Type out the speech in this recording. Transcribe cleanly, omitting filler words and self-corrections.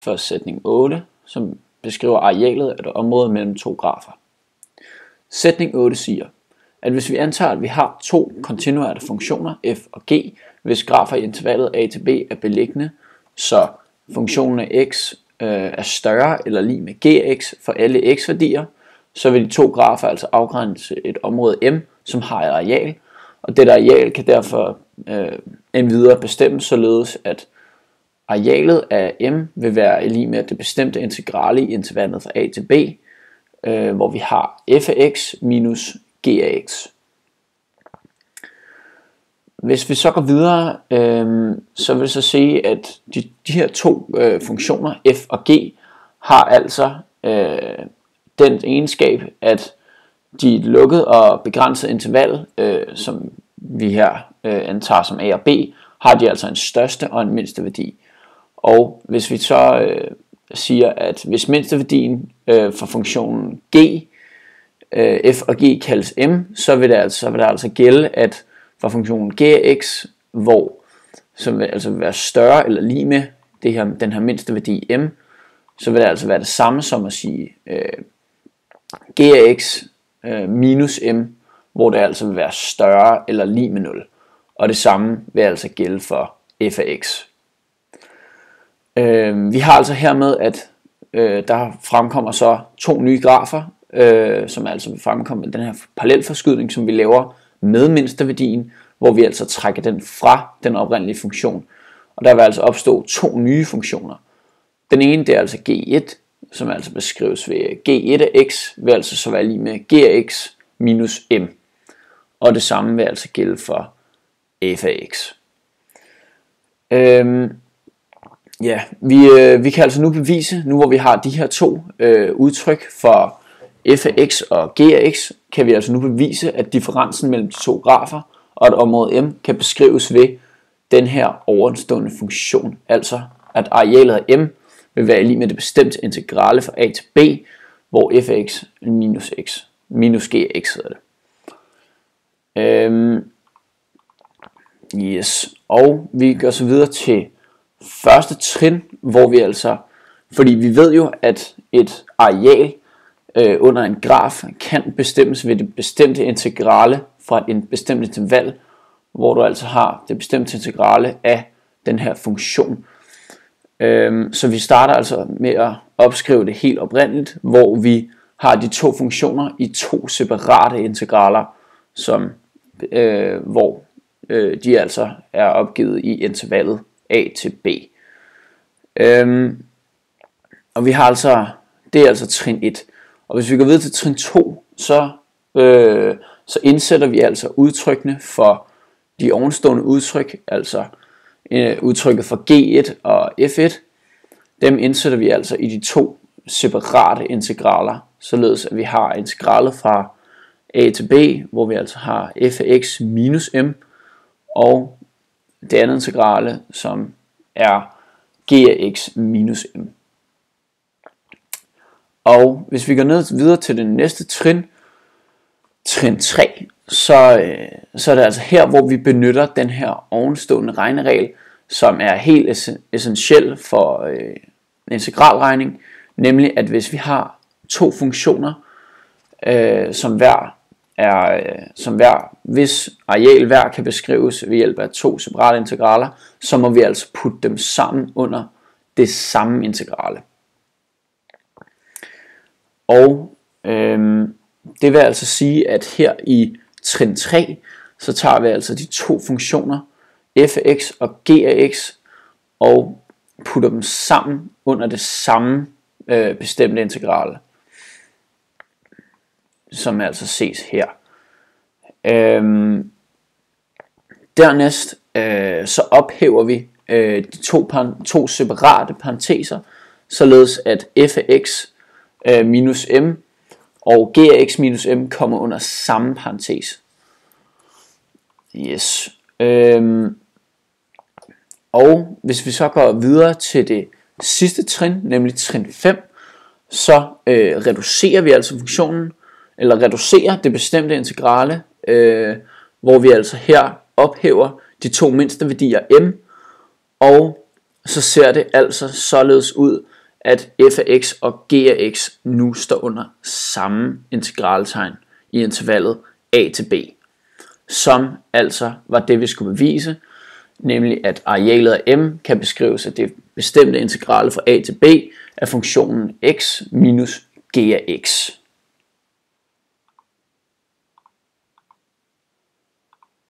for sætning 8, som beskriver arealet af et område mellem to grafer. Sætning 8 siger, at hvis vi antager, at vi har to kontinuerte funktioner, f og g, hvis grafer i intervallet a til b er beliggende, så funktionen af x er større eller lig med gx for alle x-værdier, så vil de to grafer altså afgrænse et område M, som har et areal, og dette areal kan derfor endvidere bestemmes således, at arealet af M vil være lig med det bestemte integrale i intervallet fra a til b, hvor vi har f af x minus g af x. Hvis vi så går videre, så vil det så sige, at de her to funktioner, f og g, har altså den egenskab, at de er et lukket og begrænset interval, som vi her antager som a og b, har de altså en største og en mindste værdi. Og hvis vi så siger, at hvis mindsteværdien for funktionen g, f og g kaldes m, så vil det altså gælde, at for funktionen g af x, som vil altså være større eller lig med den her mindste værdi m, så vil det altså være det samme som at sige g af x minus m, hvor det altså vil være større eller lig med 0. Og det samme vil altså gælde for f af x. Vi har altså hermed, at der fremkommer så to nye grafer, som altså vil fremkomme med den her parallelforskydning, som vi laver med mindsteværdien, hvor vi altså trækker den fra den oprindelige funktion. Og der vil altså opstå to nye funktioner. Den ene, det er altså g1, som altså beskrives ved g1 af x, vil altså så være lige med g af x minus m. Og det samme vil altså gælde for f af x. Vi kan altså nu bevise, nu hvor vi har de her to udtryk for f af x og g af x, kan vi altså nu bevise, at differencen mellem de to grafer og et område M kan beskrives ved den her ovenstående funktion. Altså at arealet af M vil være lig med det bestemte integrale fra a til b, hvor f af x minus g af x hedder det. Og vi går så videre til første trin, hvor vi altså, fordi vi ved jo, at et areal under en graf kan bestemmes ved det bestemte integrale fra en bestemt interval, hvor du altså har det bestemte integrale af den her funktion. Så vi starter altså med at opskrive det helt oprindeligt, hvor vi har de to funktioner i to separate integraler, hvor de altså er opgivet i intervallet a til b. Og vi har altså, det er altså trin 1. Og hvis vi går videre til trin 2, så indsætter vi altså udtrykkene for de ovenstående udtryk, altså udtrykket for G1 og F1. Dem indsætter vi altså i de to separate integraler, således at vi har integralet fra a til b, hvor vi altså har f af x minus m, og det andet integrale, som er g af x minus m. Og hvis vi går ned videre til det næste trin, trin 3, så er det altså her, hvor vi benytter den her ovenstående regneregel, som er helt essentiel for integralregning, nemlig at hvis vi har to funktioner, hvis areal hver kan beskrives ved hjælp af to separate integraler, så må vi altså putte dem sammen under det samme integrale. Og det vil altså sige, at her i trin 3, så tager vi altså de to funktioner, f af x og g af x, og putter dem sammen under det samme bestemte integrale, som altså ses her. Dernæst så ophæver vi de to separate parenteser, således at f af x minus m og g af x minus m kommer under samme parentes. Og hvis vi så går videre til det sidste trin, nemlig trin 5, så reducerer vi altså funktionen, eller reducerer det bestemte integrale, hvor vi altså her ophæver de to mindste værdier m, og så ser det altså således ud, at f af x og g af x nu står under samme integraltegn i intervallet a til b, som altså var det, vi skulle bevise, nemlig at arealet af m kan beskrives af det bestemte integral fra a til b af funktionen x minus g af x.